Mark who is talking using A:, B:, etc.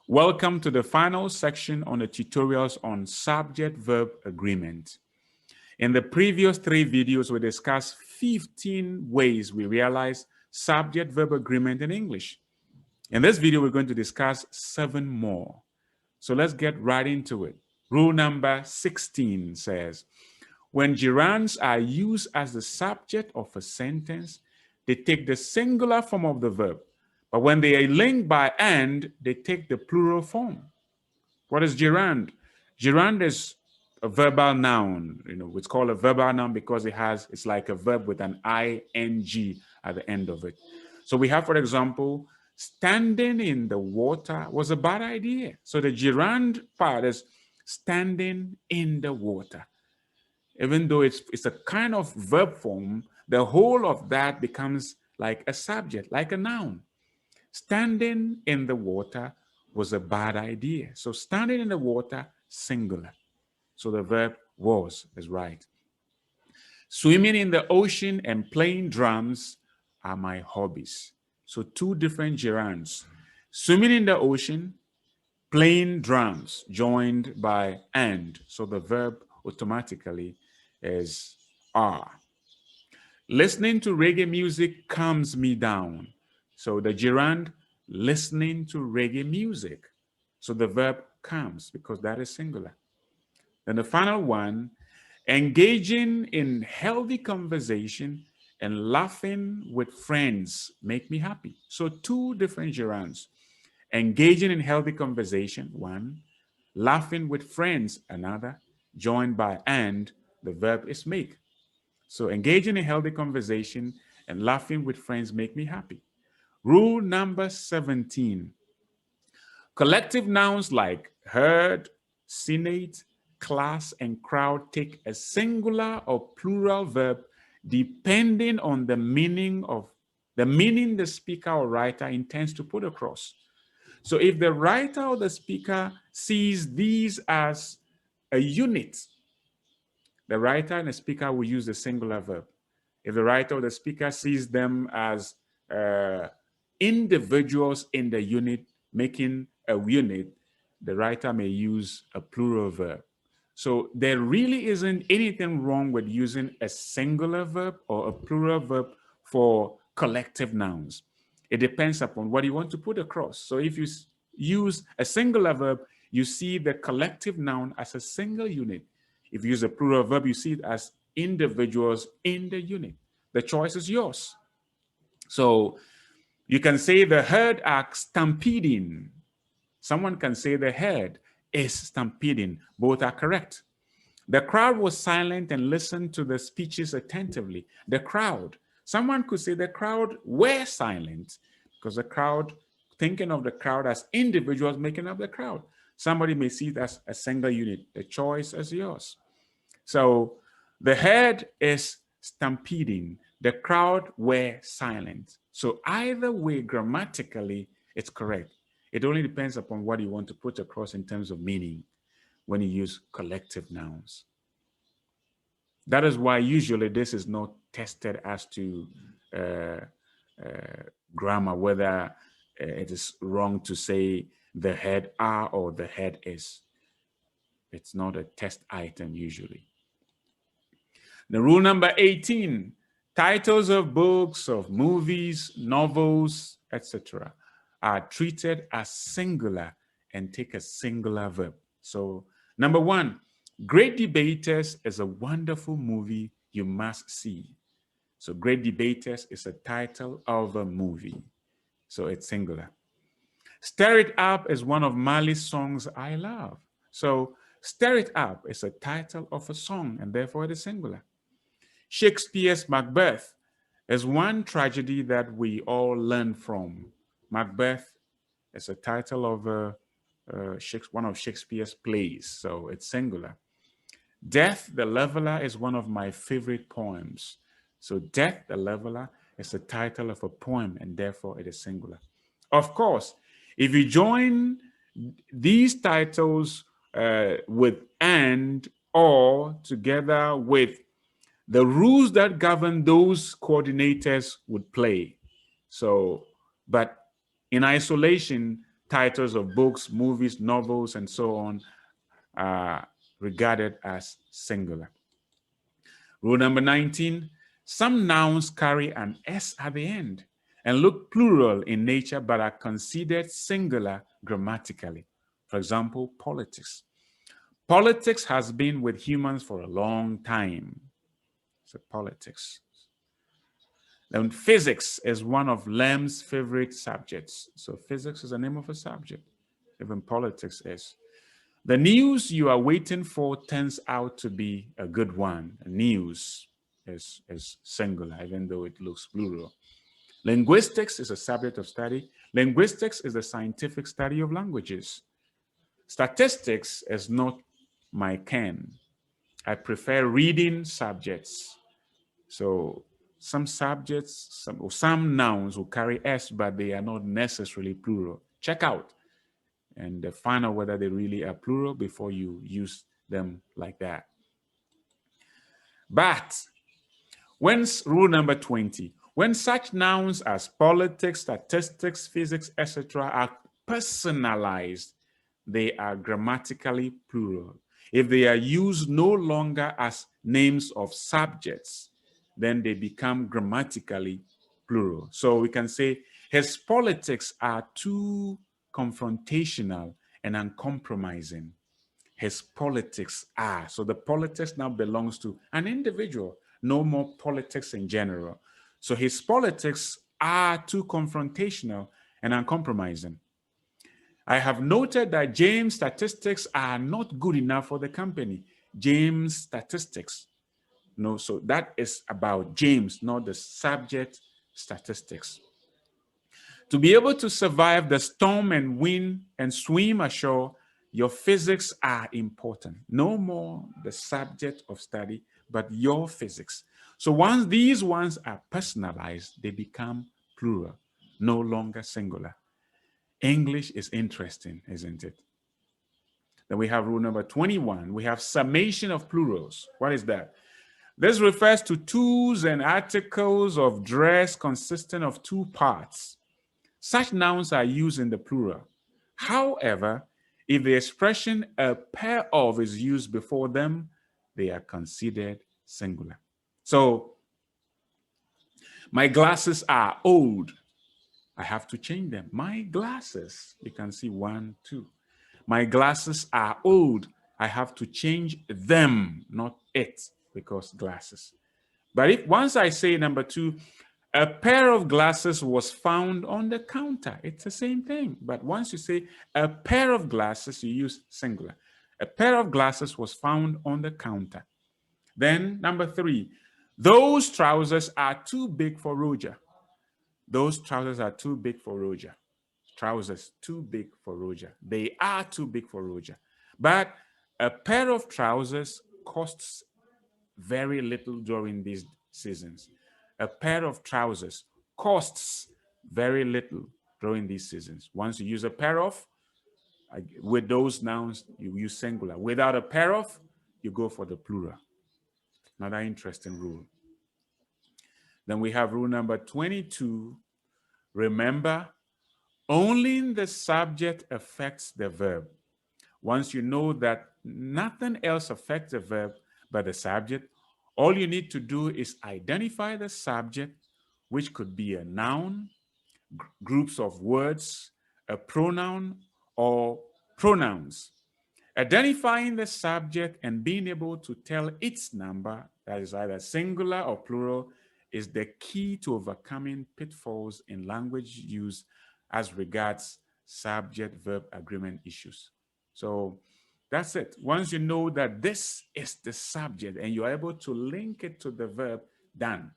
A: Welcome to the final section on the tutorials on subject-verb agreement. In the previous 3 videos, we discussed 15 ways we realize subject-verb agreement in English. In this video, we're going to discuss 7 more. So let's get right into it. Rule number 16 says, when gerunds are used as the subject of a sentence, they take the singular form of the verb. But when they are linked by and, they take the plural form. What is gerund? Gerund is a verbal noun. It's called a verbal noun because it's like a verb with an ing at the end of it. So we have, for example, standing in the water was a bad idea. So the gerund part is standing in the water. Even though it's a kind of verb form, the whole of that becomes like a subject, like a noun. Standing in the water was a bad idea. So standing in the water, singular. So the verb was is right. Swimming in the ocean and playing drums are my hobbies. So 2 different gerunds. Swimming in the ocean, playing drums, joined by and. So the verb automatically is are. Listening to reggae music calms me down. So the gerund, listening to reggae music. So the verb calms because that is singular. Then the final one, engaging in healthy conversation and laughing with friends make me happy. So 2 different gerunds. Engaging in healthy conversation, 1. Laughing with friends, another. Joined by and, the verb is make. So engaging in healthy conversation and laughing with friends make me happy. Rule number 17. Collective nouns like herd, senate, class, and crowd take a singular or plural verb depending on the meaning the speaker or writer intends to put across. So if the writer or the speaker sees these as a unit, the writer and the speaker will use the singular verb. If the writer or the speaker sees them as individuals in the unit making a unit, the writer may use a plural verb. So there really isn't anything wrong with using a singular verb or a plural verb for collective nouns. It depends upon what you want to put across. So if you use a singular verb, you see the collective noun as a single unit. If you use a plural verb, you see it as individuals in the unit. The choice is yours. So you can say the herd are stampeding. Someone can say the herd is stampeding. Both are correct. The crowd was silent and listened to the speeches attentively. The crowd. Someone could say the crowd were silent because the crowd, thinking of the crowd as individuals making up the crowd. Somebody may see it as a single unit. The choice is yours. So the herd is stampeding. The crowd were silent. So either way, grammatically, it's correct. It only depends upon what you want to put across in terms of meaning when you use collective nouns. That is why usually this is not tested as to grammar, whether it is wrong to say the head are or the head is. It's not a test item usually. The rule number 18, titles of books, of movies, novels, etc. are treated as singular and take a singular verb. So number 1, Great Debaters is a wonderful movie you must see. So Great Debaters is a title of a movie. So it's singular. Stir It Up is one of Marley's songs I love. So Stir It Up is a title of a song and therefore it is singular. Shakespeare's Macbeth is one tragedy that we all learn from. Macbeth is a title of one of Shakespeare's plays, so it's singular. Death the Leveler is one of my favorite poems. So Death the Leveler is the title of a poem and therefore it is singular. Of course, if you join these titles with and or together with the rules that govern those coordinators would play. So, but in isolation, titles of books, movies, novels, and so on are regarded as singular. Rule number 19, some nouns carry an S at the end and look plural in nature but are considered singular grammatically. For example, politics. Politics has been with humans for a long time. So politics. Then physics is one of Lem's favorite subjects. So physics is the name of a subject. Even politics is. The news you are waiting for turns out to be a good one. News is singular, even though it looks plural. Linguistics is a subject of study. Linguistics is the scientific study of languages. Statistics is not my ken. I prefer reading subjects. So some subjects, some nouns will carry S, but they are not necessarily plural. Check out and find out whether they really are plural before you use them like that. But rule number 20, when such nouns as politics, statistics, physics, etc. are personalized, they are grammatically plural. If they are used no longer as names of subjects, then they become grammatically plural. So we can say his politics are too confrontational and uncompromising. His politics are. So the politics now belongs to an individual, no more politics in general. So his politics are too confrontational and uncompromising. I have noted that James' statistics are not good enough for the company. James' statistics. No, so that is about James, not the subject statistics. To be able to survive the storm and wind and swim ashore, your physics are important. No more the subject of study, but your physics. So once these ones are personalized, they become plural, no longer singular. English is interesting, isn't it? Then we have rule number 21. We have summation of plurals. What is that? This refers to tools and articles of dress consisting of two parts. Such nouns are used in the plural. However, if the expression a pair of is used before them, they are considered singular. So, my glasses are old. I have to change them. My glasses, you can see 1, 2. My glasses are old. I have to change them, not it, because glasses. But if once I say number 2, a pair of glasses was found on the counter, it's the same thing. But once you say a pair of glasses, you use singular. A pair of glasses was found on the counter. Then number 3, those trousers are too big for Roger. Those trousers are too big for Roger. Trousers too big for Roger. They are too big for Roger. But a pair of trousers costs very little during these seasons. A pair of trousers costs very little during these seasons. Once you use a pair of, with those nouns, you use singular. Without a pair of, you go for the plural. Another interesting rule. Then we have rule number 22. Remember, only the subject affects the verb. Once you know that nothing else affects the verb but the subject, all you need to do is identify the subject, which could be a noun, groups of words, a pronoun, or pronouns. Identifying the subject and being able to tell its number, that is either singular or plural, is the key to overcoming pitfalls in language use as regards subject-verb agreement issues. So that's it. Once you know that this is the subject and you're able to link it to the verb, done.